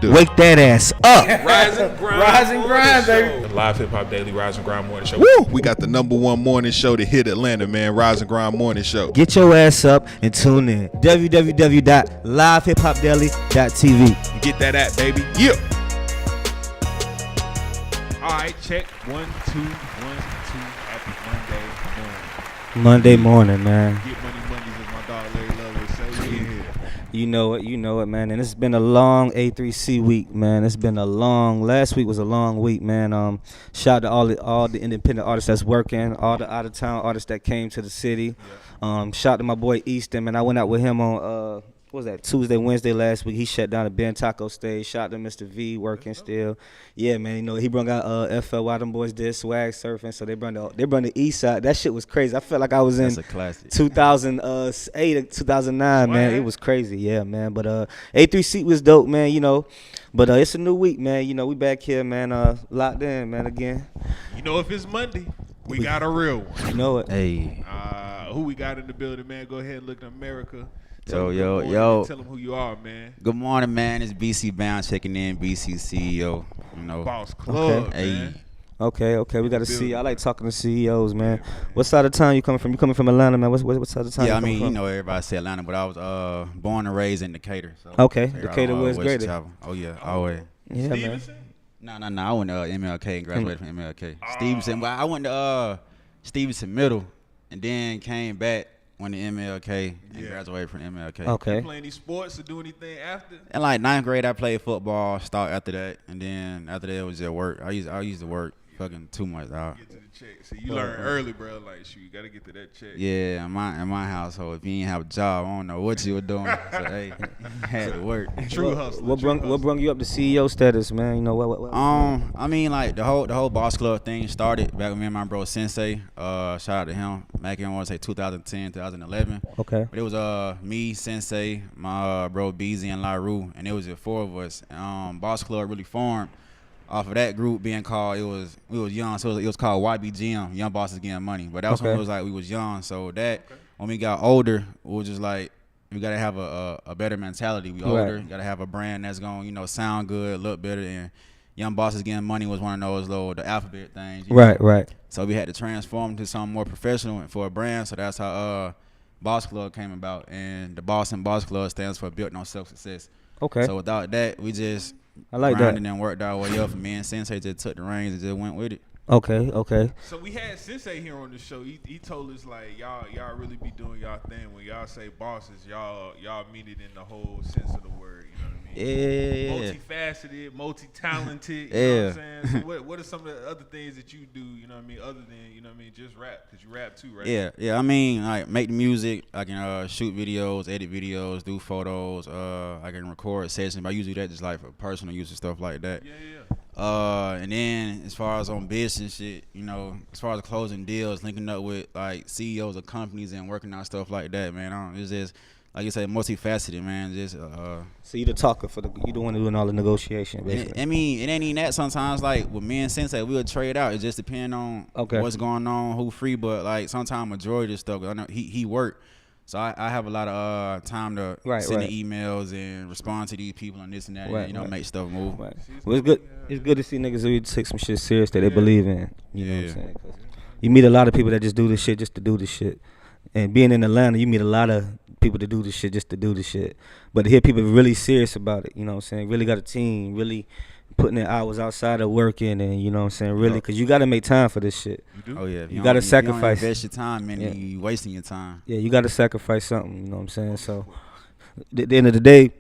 do? Wake that ass up. Rise and grind, baby. The Live Hip Hop Daily Rise and Grind Morning Show. Woo! We got the #1 morning show to hit Atlanta, man. Rise and Grind Morning Show. Get your ass up and tune in. www.livehiphopdaily.tv. You get that app, baby. Yeah. All right, check 1 2 1 2. Happy Monday morning, man. Get money Mondays, as my dog Larry Love would say. We in here. You know it, man. And it's been a long A3C week, man. Last week was a long week, man. Shout out to all the independent artists that's working, all the out of town artists that came to the city. Shout out to my boy Easton, man. I went out with him on what was that, Tuesday, Wednesday last week. He shut down the Ben Taco stage. Shout out to Mr. V working still. Yeah, man, you know, he brought out FLY, them boys did swag surfing, so they brought the east side. That shit was crazy. I felt like I was in 2008 or 2009, man. It was crazy, yeah, man. But A3C was dope, man, you know. But it's a new week, man. You know, we back here, man, locked in, man, again. You know, if it's Monday, we got a real one. You know it. Hey. Who we got in the building, man? Go ahead and look at America. Yo. Tell them who you are, man. Good morning, man. It's BC Bound checking in, BC CEO. You know. Boss Club, Okay. man. Okay, we got to see. I like talking to CEOs, man. What side of town you coming from? You coming from Atlanta, man? What side of town? Yeah, you I mean, from? you know, everybody say Atlanta, but I was born and raised in Decatur. So Okay, Decatur was great. Oh yeah, always. Yeah, Stevenson? man. No. I went to MLK and graduated from MLK. Stevenson. Well, I went to Stevenson Middle, and then came back. Went to MLK and graduated from MLK. Okay. You play any sports or do anything after? In like 9th grade, I played football. Start after that, and then after that it was just work. I used to work fucking too much, dog. Get to the check. See, you learn early, bro. Like, shoot, you got to get to that check. Yeah, in my household, if you ain't have a job, I don't know what you were doing. So hey, you had to work. True hustler. What brung you up to CEO status, man? You know what? I mean, like the whole Boss Club thing started back with me and my bro Sensei. Shout out to him. Back in I want to say 2010, 2011. Okay. But it was me, Sensei, my bro Beezy, and LaRue, and it was the four of us. Boss Club really formed off of that group being called. We was young, so it was called YBGM, Young Bosses Getting Money. But that was when it was like we was young. So that when we got older, we was just like, we gotta have a better mentality. We older, you gotta have a brand that's gonna sound good, look better. And Young Bosses Getting Money was one of those the alphabet things. Right. So we had to transform to something more professional for a brand. So that's how Boss Club came about. And the Boss and Boss Club stands for Built on Self-Success. Okay. So without that, we just grinded and worked our way up. And me and Sensei just took the reins and just went with it. Okay. So we had Sensei here on the show. He told us like y'all really be doing y'all thing. When y'all say bosses, y'all mean it in the whole sense of the word. You know what I mean? Yeah. Multifaceted, multi-talented. You know what I'm saying? So what are some of the other things that you do? You know what I mean? Other than just rap, because you rap too, right? Yeah. I mean, like make the music. I can shoot videos, edit videos, do photos. I can record sessions. But I usually do that just like for personal use and stuff like that. Yeah. And then as far as on business shit, as far as closing deals, linking up with like CEOs of companies and working on stuff like that, man. It's just like you said, multifaceted, man. Just So you the talker you the one doing all the negotiation, basically. I mean, it ain't even that. Sometimes like with me and Sensei, we would trade out. It just depend on what's going on, who free. But like sometimes majority of stuff, I know he work. So I have a lot of time to send the emails and respond to these people and this and that, and make stuff move. Right. Well, it's good. It's good to see niggas who take some shit serious that they believe in. You know what I'm saying? 'Cause you meet a lot of people that just do this shit just to do this shit. And being in Atlanta, you meet a lot of people to do this shit just to do this shit. But to hear people really serious about it, you know what I'm saying? Really got a team, really putting their hours outside of working, and you know what I'm saying, really, because you got to make time for this shit. You do? Oh yeah, you got to sacrifice. If you don't invest your time, man, you wasting your time. Yeah, you got to sacrifice something. You know what I'm saying? So at the end of the day,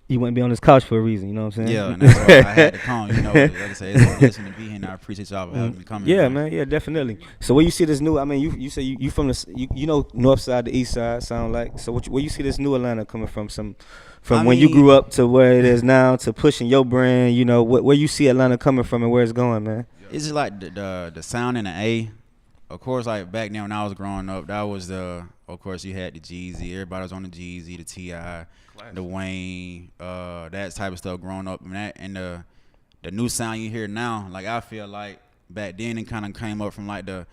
you wouldn't be on this couch for a reason. You know what I'm saying? Yeah, and that's why I had to come. Like I said, it's a blessing to be here, and I appreciate y'all for having me come. Yeah, man. Yeah, definitely. So where you see this new? I mean, you say you from the north side, the east side, sound like. So where you see this new Atlanta coming from? When you grew up to where it is now, to pushing your brand. You know, where you see Atlanta coming from and where it's going, man. It's just like the sound and the A. Of course, like back then when I was growing up, that was of course you had the Jeezy. Everybody was on the Jeezy, the T.I., the Wayne, that type of stuff growing up. And the new sound you hear now, like I feel like back then it kind of came up from like the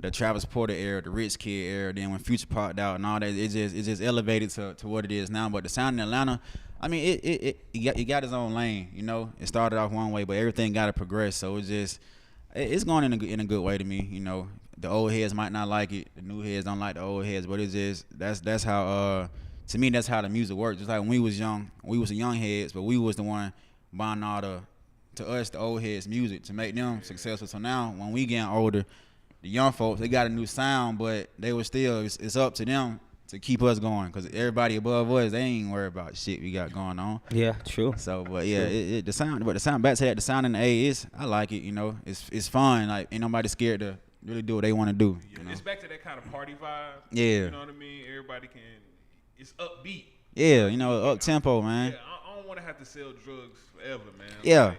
the Travis Porter era, the Rich Kid era. Then when Future popped out and all that, it just elevated to what it is now. But the sound in Atlanta, I mean, it got its own lane. You know, it started off one way, but everything got to progress. So it's going in a good way to me. You know, the old heads might not like it, the new heads don't like the old heads, but it's just that's how to me that's how the music works. Just like when we was young, we was the young heads, but we was the one buying all the old heads music to make them successful. So now when we getting older, the young folks, they got a new sound, but they were still it's up to them to keep us going, because everybody above us, they ain't worried about shit we got going on. Yeah, true. So, but yeah, the sound back to that, the sound in the A is, I like it. You know, it's fun. Like ain't nobody scared to really do what they want to do. Yeah, you know? it's back to that kind of party vibe. Yeah. You know what I mean? Everybody can. It's upbeat. Yeah, you know, up tempo, man. Yeah, I don't want to have to sell drugs forever, man. Yeah.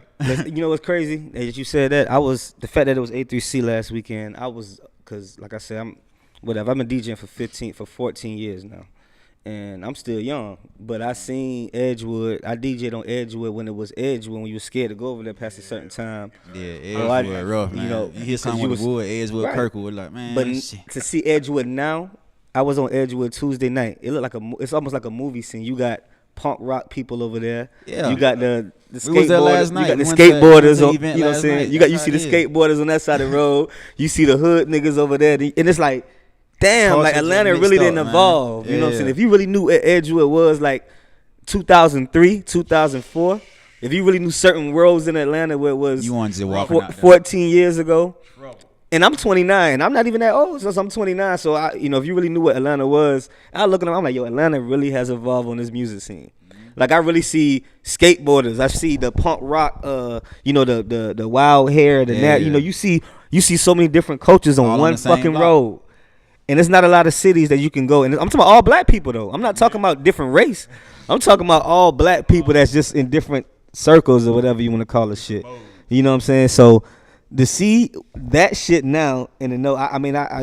You know what's crazy? As you said that, the fact that it was A3C last weekend, because like I said, I've been DJing for 14 years now, and I'm still young. But I seen Edgewood. I DJed on Edgewood when it was Edgewood, when you were scared to go over there past a certain time. Yeah, Edgewood rough, man. You know, you hear something with Wood, Edgewood, right. Kirkwood, like, man. But shit. To see Edgewood now, I was on Edgewood Tuesday night. It looked like it's almost like a movie scene. You got punk rock people over there. Yeah. You got the skateboarders. We was there last night. You got the We skateboarders. went to the You know what I'm saying? night. You see the skateboarders on that side of the road. You see the hood niggas over there. And it's like, damn, Culture like Atlanta mixed really up, didn't man. evolve. You know what I'm Yeah. saying? If you really knew what Edgewood was like 2003, 2004, if you really knew certain roads in Atlanta where it was You wanted to walk out there. 14 years ago. Trouble. And I'm 29. I'm not even that old, so I'm 29. So if you really knew what Atlanta was, I look at them, I'm like, yo, Atlanta really has evolved on this music scene. Like I really see skateboarders. I see the punk rock, the wild hair, Yeah. you see so many different cultures on All on one the same fucking block. road. And it's not a lot of cities that you can go. And I'm talking about all black people though. I'm not talking about different race. I'm talking about all black people that's just in different circles or whatever you want to call it shit. You know what I'm saying? So to see that shit now and to know,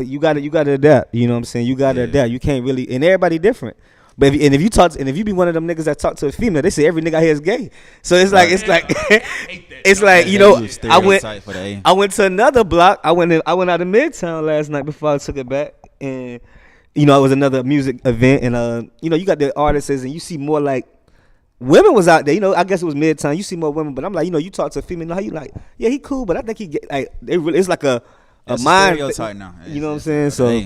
you gotta adapt. You know what I'm saying? You gotta adapt. You can't really, and everybody different. But if you be one of them niggas that talk to a female, they say every nigga out here is gay. So it's like it's like I went to another block. I went out of Midtown last night before I took it back, and it was another music event, and you got the artists, and you see more like women was out there. I guess it was Midtown. You see more women, but I'm like, you talk to a female, how you like? Yeah, he cool, but I think he get like it's like a mind stereotype now. You know what I'm saying? So.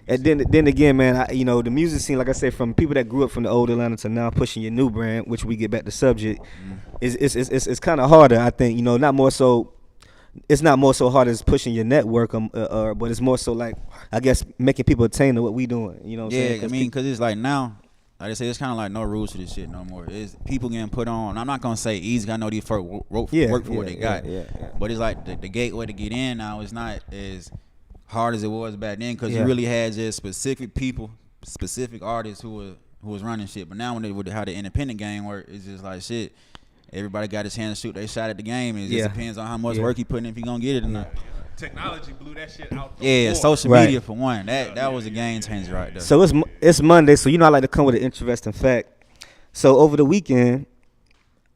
And then again, man, the music scene, like I said, from people that grew up from the old Atlanta to now pushing your new brand, which we get back to subject, it's kind of harder, I think. Not more so. It's not more so hard as pushing your network, but it's more so like, I guess, making people attain to what we doing. You know what I'm saying? Yeah, because it's like now, like I say, it's kind of like no rules to this shit no more. It's people getting put on. I'm not gonna say easy. I know these folks work for what they got. Yeah. But it's like the gateway to get in now is not as hard as it was back then, because you really had just specific people, specific artists who was running shit. But now with how the independent game work, it's just like shit. Everybody got his hand to shoot their shot at the game. It just depends on how much work you put in, if you gonna get it or not. Technology blew that shit out. The social media for one. That was a game changer right there. So it's Monday, so I like to come with an interesting fact. So over the weekend,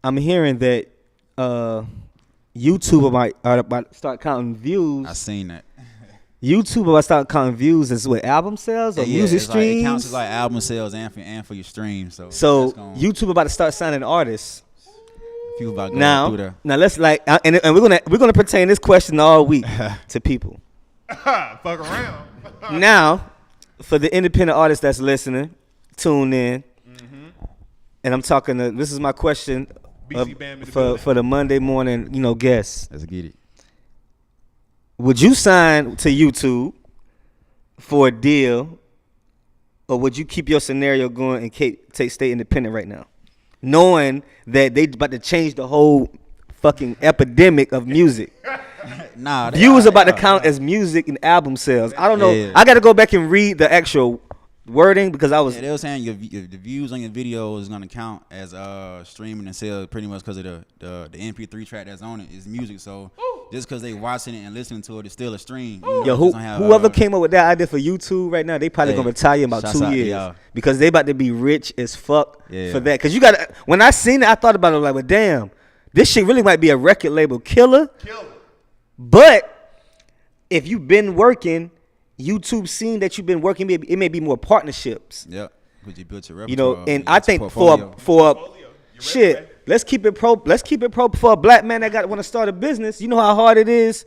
I'm hearing that YouTube are about to start counting views. I seen that. YouTube about to start counting views as what, album sales or music streams? It counts as like album sales and for your streams. So YouTube about to start signing artists. People about to now, go through there. Now let's and we're gonna pertain this question all week to people. Fuck around. Now, for the independent artists that's listening, tune in. And I'm talking. This is my question for the Monday morning, guests. Let's get it. Would you sign to YouTube for a deal, or would you keep your scenario going and stay independent right now, knowing that they about to change the whole fucking epidemic of music? Views about to count as music and album sales. I don't know. Yeah. I got to go back and read the actual wording because I was. Yeah, they were saying the views on your video is gonna count as streaming and sales pretty much because of the MP3 track that's on it is music. So just because they watching it and listening to it, it's still a stream. Whoever came up with that idea for YouTube right now, they probably gonna retire in about 2 years because they about to be rich as fuck for that. Because when I seen it, I thought about it like, well, damn, this shit really might be a record label killer. But if you've been working YouTube scene that you've been working, it may be more partnerships. Yep. Because you built your repertoire. You know, and I your think portfolio. Portfolio. You ready, shit, man? let's keep it pro for a black man that want to start a business. You know how hard it is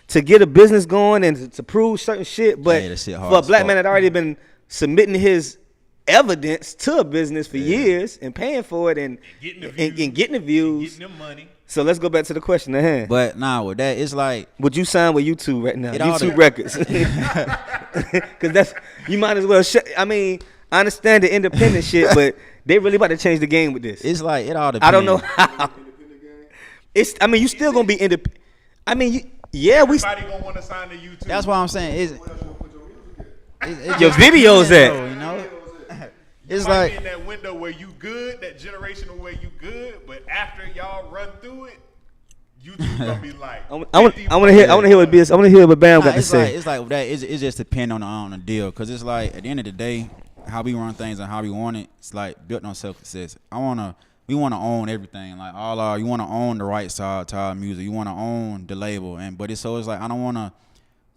to get a business going and to prove certain shit. But Yeah, that shit hard for a as black fuck. man that already been submitting his evidence to a business for years and paying for it and Getting the and views. getting the views. Getting them money. So let's go back to the question at hand. But nah, with that, it's like Would you sign with YouTube right now? It all YouTube the- Records. Because that's, you might as well, I mean, I understand the independent shit, but they really about to change the game with this. it's like it all depends. I don't know how. I mean, you still going to be independent. I mean, yeah, we, Everybody gonna want to sign to YouTube. That's why I'm saying it's your videos though, at. you know. You It's might like be in that window where you good, that generational where you good, but after y'all run through it, YouTube gonna be like. I want to hear what BS. I want to hear what Bam got to it's say. like it's like that. It just depend on the deal, because it's like at the end of the day, how we run things and how we want it. It's like built on self success. We wanna own everything. Like you wanna own the right side to our music. You wanna own the label, but it's like I don't wanna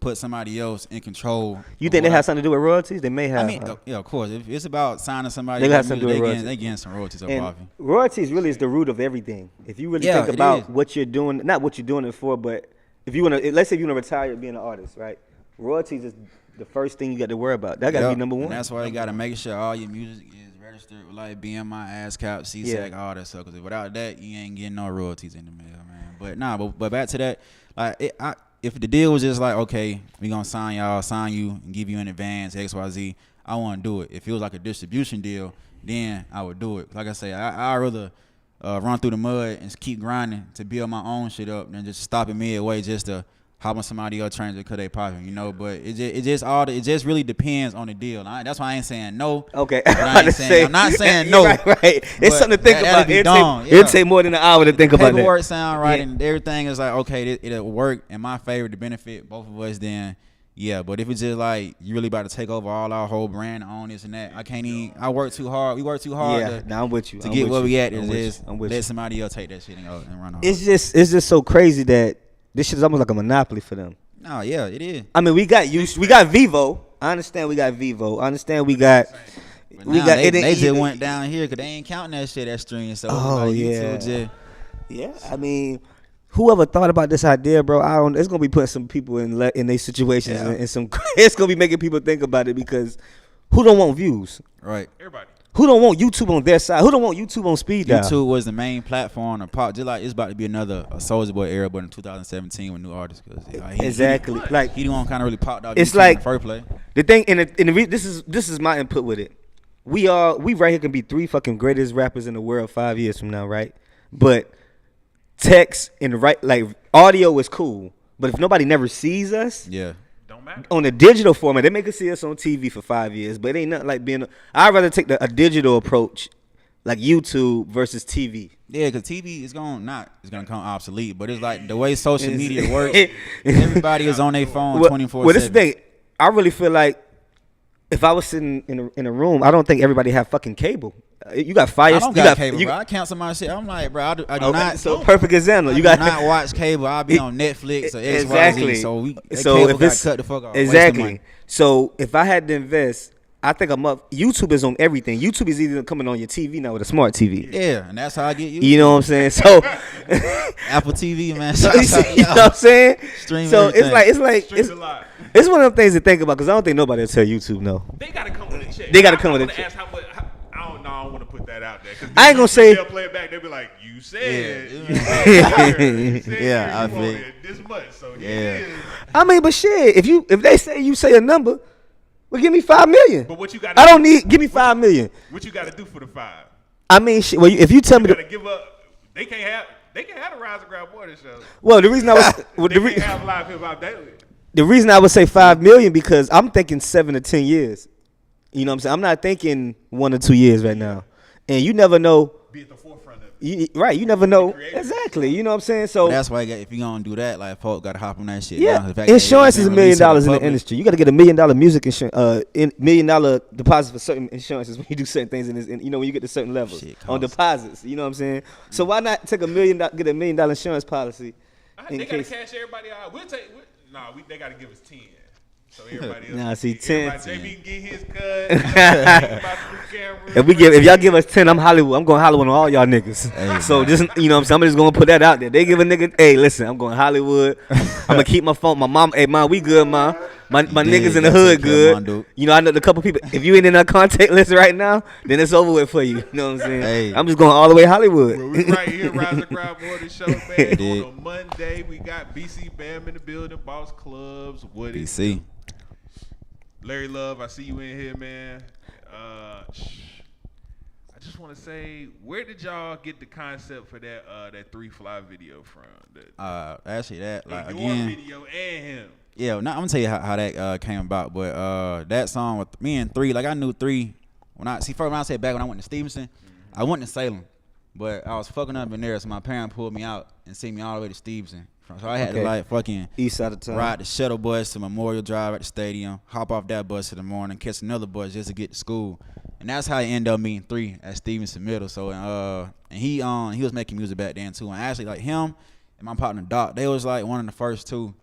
put somebody else in control. You of think they what have something to do with royalties? They may have. I mean, yeah, of course. If it's about signing somebody, They got else's something to music, do with they getting some royalties up and off you. royalties really is the root of everything. If you really Yeah, think it about is. what you're doing, not what you're doing it for, but if you want to, let's say if you want to retire being an artist, right? Royalties is the first thing you got to worry about. That got to be Yep. number one. And that's why you got to make sure all your music is registered with like BMI, ASCAP, CSAC, all that stuff. Because without that, you ain't getting no royalties in the mail, man. But nah, but back to that, like if the deal was just like, okay, we gonna sign you, and give you in advance XYZ, I want to do it. If it was like a distribution deal, then I would do it. Like I say, I'd rather run through the mud and keep grinding to build my own shit up than just stopping midway just to hop on somebody else train because they popping, you know. But it just really depends on the deal. That's why I ain't saying no. Okay, But I'm not saying no. Right. It's But something to think that'd about. be It'll dumb, it'll yeah. take more than an hour to think about that. Paperwork sound right, Yeah. and everything is like, okay, it'll work in my favor to benefit both of us. Then yeah, but if it's just like you really about to take over all our whole brand and own this and that, I can't even. I work too hard. We work too hard Yeah, to, now I'm with you. to I'm get with where you. we at. I'm with you. I'm with you. Let somebody else take that shit and go and run off. It's just so crazy that this shit is almost like a monopoly for them. No, yeah, it is. I mean, we got Vivo. I understand we got Vivo. I understand we got. But We now got. they just went down here because they ain't counting that shit as stream. So Oh, like, yeah. YouTube just, Yeah, I mean, whoever thought about this idea, bro? I don't. It's gonna be putting some people in their situations, Yeah. and some. It's gonna be making people think about it because who don't want views? right. Everybody. Who don't want YouTube on their side? Who don't want YouTube on speed dial? YouTube was the main platform to pop. Just like it's about to be another Soulja Boy era, but in 2017 with new artists. Cause like, Exactly. Like he the one kind of really popped out. It's YouTube like- in the first place. the thing, this is my input with it. We right here can be 3 fucking greatest rappers in the world 5 years from now, right? But text and like audio is cool, but if nobody never sees us Yeah. Don't matter. on a digital format, they make us see us on TV for 5 years, but it ain't nothing like being. I'd rather take a digital approach, like YouTube versus TV. Yeah, because TV is gonna come obsolete. But it's like the way social It's- media works. Everybody is on their phone Well, 24/7. well, this is the thing. I really feel like if I was sitting in a room, I don't think everybody have fucking cable. You got Fire. I don't you got cable, you- bro. I cancel my shit. I'm like, bro, I do okay, not. so perfect example. I You do got not watch cable. I'll be on Netflix or XYZ. exactly. So that So cable if got it's cut the fuck off. exactly. So if I had to invest, I think I'm up. YouTube is on everything. YouTube is either coming on your TV now with a smart TV. Yeah, and that's how I get you. You know what I'm saying? So, Apple TV, man. so you know what I'm saying? Stream So everything. it's like Streams a lot. it's one of them things to think about because I don't think nobody will tell YouTube no. They gotta come with a check. They gotta come with a I check. ask how much. I don't know. I don't want to put that out there. 'Cause I ain't gonna say- they'll play it back. They'll be like, "You said, Yeah. you said here, you said Yeah, here I you feel- wanted this much." So Yeah. yeah. I mean, but shit, if they say you say a number, well, give me 5 million. But what you got? I don't need. Give me 5 million. What you got to do for the 5? I mean, shit. Well, if you tell me You got the to give up. They can't have. They can have the Rise and Grab Water show. well, the reason I was well, They can't have live hip hop daily. the reason I would say 5 million because I'm thinking 7 to 10 years. You know what I'm saying? I'm not thinking 1 or 2 years right now. And you never know. Be at the forefront of it. Right? You never know creative. exactly. You know what I'm saying? So That's why if you gonna do that, like folk gotta hop on that shit. yeah, now. The fact that insurance they is $1 been million released to in the public. industry. You got to get $1 million music insurance, $1 million deposits for certain insurances when you do certain things in this. You know, when you get to certain levels Shit on costs. deposits. You know what I'm saying? So why not take get $1 million insurance policy? In They got to case cash everybody out. We'll take. They got to give us 10. So everybody else. Nah, see, everybody- 10. JB can get his cut. About the new camera. If y'all give us 10, I'm Hollywood. I'm going Hollywood on all y'all niggas. Hey, So man. just you know, what I'm saying, I'm just gonna put that out there. They give a nigga, hey, listen, I'm going Hollywood. I'm gonna keep my phone. My mom, hey, mom, we good, mom. My Yeah, niggas in the gotta hood take care of my good. dude. You know, I know the couple people. If you ain't in our contact list right now, then it's over with for you. You know what I'm saying? Hey. I'm just going all the way Hollywood. Well, we right here, Rise and Grind Morning Show, man. Dig. On a Monday, we got BC Bam in the building, Boss Clubs, what is BC. Larry Love, I see you in here, man. I just want to say, where did y'all get the concept for that 3 Fly video from? Actually, that like your again. video and him. Yeah, now I'm gonna tell you how that came about. But that song with me and 3, like I knew 3 when I said back when I went to Stevenson, I went to Salem, but I was fucking up in there, so my parents pulled me out and sent me all the way to Stevenson. So I had to Okay. like fucking East side of town. ride the shuttle bus to Memorial Drive at the stadium, hop off that bus in the morning, catch another bus just to get to school, and that's how I ended up meeting 3 at Stevenson Middle. So and he was making music back then too, and actually like him and my partner Doc, they was like one of the first 2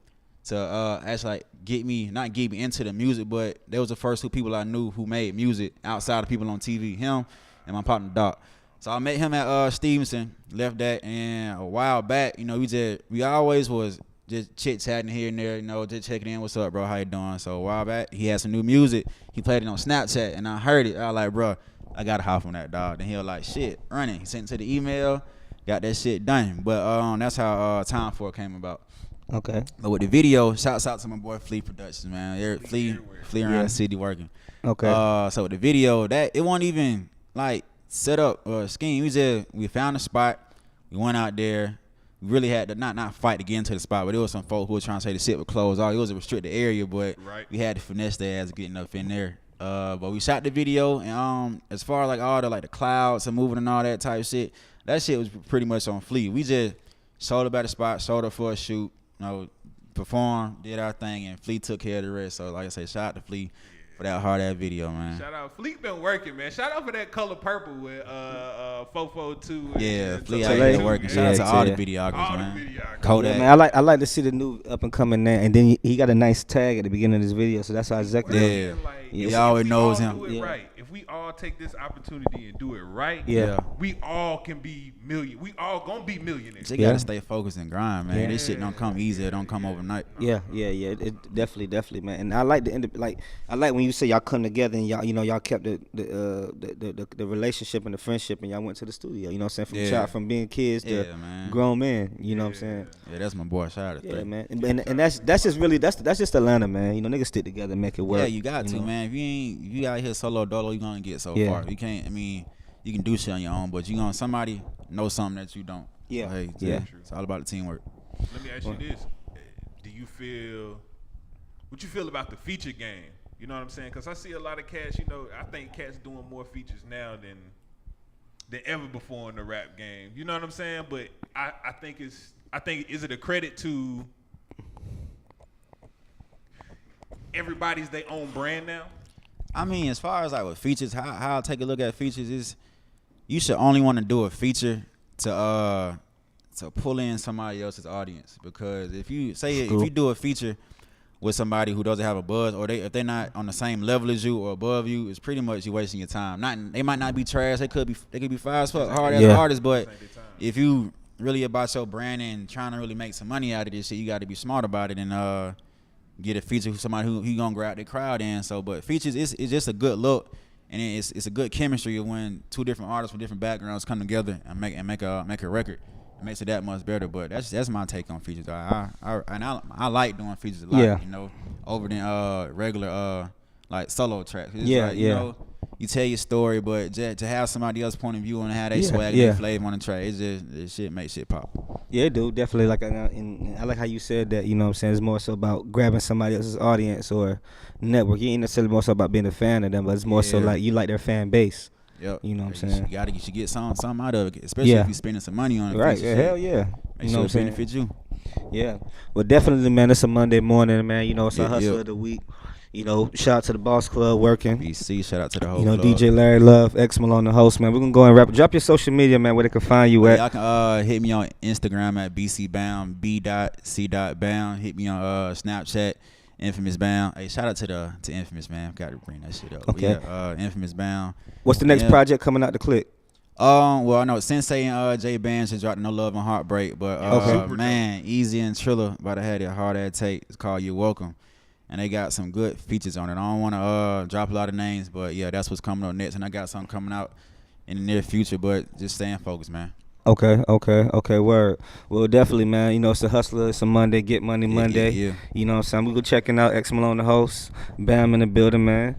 to actually like not get me into the music, but they was the first 2 people I knew who made music outside of people on TV. Him and my partner Doc. So I met him at Stevenson, left that, and a while back, you know, we always was just chit chatting here and there, you know, just checking in. What's up, bro? How you doing? So a while back, he had some new music. He played it on Snapchat, and I heard it. I was like, bro, I gotta hop on that, dog. Then he was like, shit, running. He sent it to the email, got that shit done. But that's how Time For It came about. Okay. But with the video, shouts out to my boy Flea Productions, man. Flea around Yeah. the city working. Okay. So with the video, that it wasn't even like set up or scheme. We found a spot. We went out there. We really had to not fight to get into the spot, but there was some folk who were trying to say the shit was closed off. It was a restricted area, but Right. we had to finesse their ass getting up in there. But we shot the video, and as far as like all the clouds and moving and all that type of shit, that shit was pretty much on Flea. We just showed up at the spot, showed up for a shoot, you know, performed, did our thing, and Flea took care of the rest. So like I said, shout out to Flea for that hard ass video, man. Shout out, Fleet been working, man. Shout out for that color purple with Fofo 2. Yeah, Flea Tele. out here working. Shout out to all the Yeah. videographers, All the man. videographers. Kodak. Yeah, man, I like to see the new up and coming man, and then he got a nice tag at the beginning of this video, so that's how exactly. Yeah. Like, Yeah. if He always we knows all him. Do it Yeah. right. If we all take this opportunity and do it right, Yeah. we all can be We all gonna be millionaires. They Yeah. gotta stay focused and grind, man. Yeah. This shit don't come easy. It don't come overnight. Yeah. It definitely, man. And I like I like when you say y'all come together and y'all kept the relationship and the friendship, and y'all went to the studio. You know what I'm saying? Yeah. From being kids to Yeah, man. grown men. You know what I'm saying? Yeah, that's my boy. Shout out to Yeah, Three. man. And that's just really that's just Atlanta, man. You know, niggas stick together, and make it work. Yeah, you got to, know? man. If you out here solo dolo, you gonna get so Yeah. far. You can't. I mean, you can do shit on your own, but you gonna somebody know something that you don't. Yeah. So, hey, Yeah. It's all about the teamwork. Let me ask you this: what you feel about the feature game? You know what I'm saying? Because I see a lot of cats. You know, I think cats doing more features now than ever before in the rap game. You know what I'm saying? But I think is it a credit to everybody's their own brand now? I mean, as far as like with features, how I take a look at features is, you should only want to do a feature to pull in somebody else's audience. Because if you do a feature with somebody who doesn't have a buzz, or if they're not on the same level as you or above you, it's pretty much you wasting your time. They might not be trash. They could be fire as fuck, hard as Yeah. artists. But if you really about your brand and trying to really make some money out of this shit, you got to be smart about it and get a feature with somebody who gonna grab the crowd in. So, but features is just a good look, and it's a good chemistry when two different artists with different backgrounds come together and make a record. It makes it that much better. But that's my take on features. I like doing features a lot. Yeah. You know, over than regular like solo tracks. It's Yeah, like, you yeah. know, you tell your story, but to have somebody else's point of view and how they Yeah, swag yeah. their flavor on the track, it's just it shit makes shit pop. Yeah, it do definitely. Like, and I like how you said that. You know what I'm saying? It's more so about grabbing somebody else's audience or network. You ain't necessarily more so about being a fan of them, but it's more so Yeah. like you like their fan base. Yep. You know what I'm You saying? should get something out of it, especially Yeah. if you're spending some money on it. Right? feature Yeah, shit. hell yeah. Make You know sure what I'm it saying? benefits you. Yeah. Well, definitely, man. It's a Monday morning, man. You know, it's a Yeah, hustle yeah. of the week. You know, shout out to the Boss Club working. BC, shout out to the whole You know, club. DJ Larry Love, X Malone, the host, man. We're gonna go and wrap. Drop your social media, man, where they can find you at. Y'all can hit me on Instagram at bcbound, b.c.bound. Hit me on Snapchat Infamous Bound. Hey, shout out to Infamous, man. Got to bring that shit up. But Okay. yeah, Infamous Bound. What's the next Yeah. project coming out to Click? Well, I know Sensei and Jay Bands just dropped No Love and Heartbreak, but Okay. man, Easy and Triller about to have that hard ass tape. It's called You're Welcome, and they got some good features on it. I don't want to drop a lot of names, but yeah, that's what's coming up next, and I got something coming out in the near future. But just staying focused, man. Okay, word. Well, definitely, man. You know, it's a hustler. It's a Monday. Get money Monday. Yeah. You know what I'm saying? We go checking out X Malone, the host. Bam in the building, man.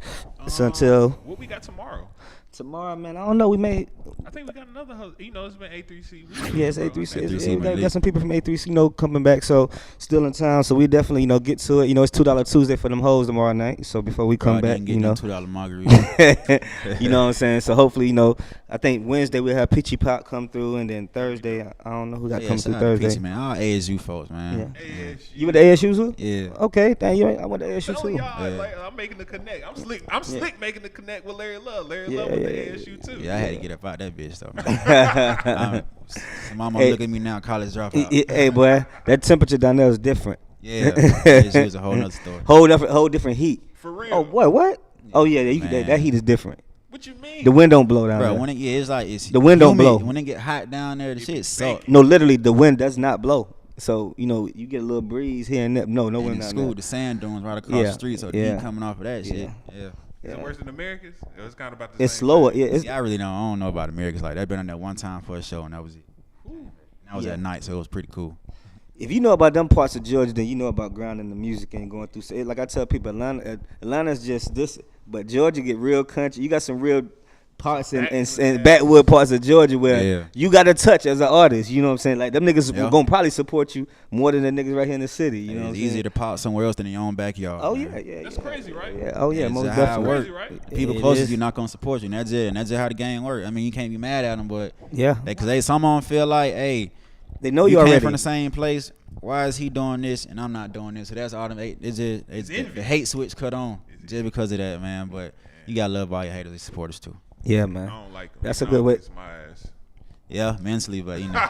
It's until What we got tomorrow? tomorrow, man. I don't know. We may. I think we got another host. You know, it's been A3C week. Yeah, it's bro. A3C. A3C Yeah, we Monday. got some people from A3C, you know, coming back. So still in town. So we definitely, you know, get to it. You know, it's $2 Tuesday for them hoes tomorrow night. So before we come I back, didn't get you know. $2 margarita. You know what I'm saying? So hopefully, you know, I think Wednesday we'll have Pitchy Pop come through, and then Thursday, I don't know who got coming through shout out to Thursday. Peachy, man. All ASU folks, man. Yeah. You with the ASU too? Yeah. Okay, thank you. I went to ASU Telling too. y'all, Yeah. like, I'm making the connect. I'm slick making the connect with Larry Love. Larry Yeah, Love with yeah, the yeah. ASU too. Yeah, I had to get up out that bitch though. Man. So mama Hey. look at me now, college dropout. Hey, boy, that temperature down there is different. Yeah, ASU is a whole nother story. Whole different heat. For real. Oh, what? Oh yeah, Man. that heat is different. What you mean? The wind don't blow down Bro, there. when it's like it's The wind don't humid. blow. When it get hot down there, the shit suck. No, literally, the wind does not blow. So you know, you get a little breeze here and there. No And wind in down school, there. the sand dunes right across Yeah, the street, so the yeah. heat coming off of that shit. Yeah. Yeah. Is it Yeah. worse than Americans? It's kind of about the It's same slower. thing. Yeah, it's, See, I really don't. I don't know about Americans like that. Been on there one time for a show, and that was it. Ooh. And that was Yeah. at night, so it was pretty cool. if you know about them parts of Georgia, then you know about grounding the music and going through. So like I tell people, Atlanta's just this, but Georgia get real country. You got some real parts and backwood parts of Georgia where Yeah. you got to touch as an artist. You know what I'm saying? Like them niggas Yeah. gonna probably support you more than the niggas right here in the city. You know what I'm It's saying? easier to pop somewhere else than in your own backyard. Oh man. yeah. That's crazy, right? Yeah. Oh yeah, It's most just how it definitely. work. Crazy, right? People It closest is. to you not gonna support you, and that's it. And that's just how the game work. I mean, you can't be mad at them, but Yeah, because some of them feel like, hey, they know you you came already. from the same place. Why is he doing this and I'm not doing this? So that's all them. It's just envy. the hate switch cut on just because of that, man. But you gotta love all your haters and supporters too. Yeah, I man. don't like them. That's a I good don't way- kiss my ass. Yeah, mentally, but you know,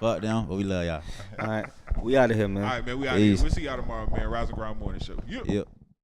fuck them. But we love y'all. All right, we out of here, man. All right, man. We out here. Peace. We'll see y'all tomorrow, man. Rise and Grind Morning Show. Yeah. Yep.